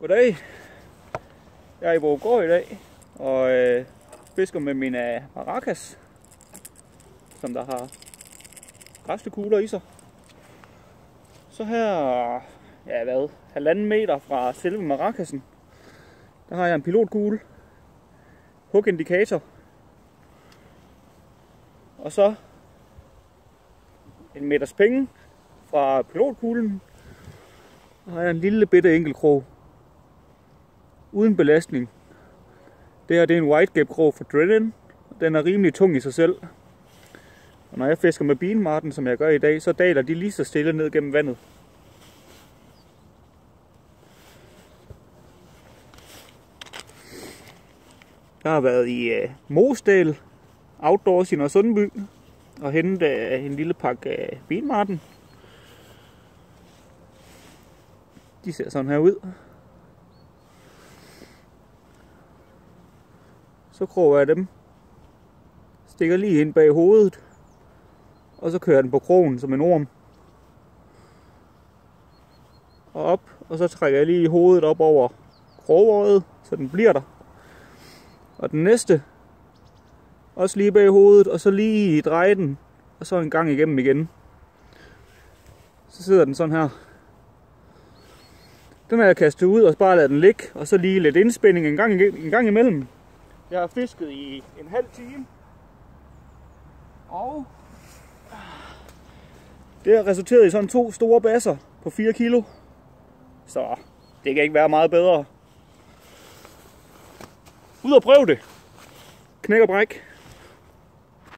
Goddag. Jeg er i Vorupgård i dag og fisker med min maracas, som der har græstekugler i sig. Så her, ja hvad, 1,5 meter fra selve maracassen, der har jeg en pilotkugle, hugindikator, og så en meters penge fra pilotkuglen. Der har jeg en lille bitte enkeltkrog uden belastning. Det her det er en whitegap-krog fra Dredden. Den er rimelig tung i sig selv. Og når jeg fisker med beanmarten, som jeg gør i dag, så daler de lige så stille ned gennem vandet. Jeg har været i Mosdal Outdoors i Nørresundby og hentet en lille pakke beanmarten. De ser sådan her ud. Så kroger jeg dem, stikker lige ind bag hovedet, og så kører jeg den på krogen som en orm. Og op, og så trækker jeg lige hovedet op over krogåret, så den bliver der. Og den næste, også lige bag hovedet, og så lige dreje den, og så en gang igennem igen. Så sidder den sådan her. Den har jeg kastet ud og bare ladet den ligge, og så lige lidt indspænding en gang imellem. Jeg har fisket i en halv time, og det har resulteret i sådan 2 store basser på 4 kilo. Så det kan ikke være meget bedre. Ud og prøv det. Knæk og bræk.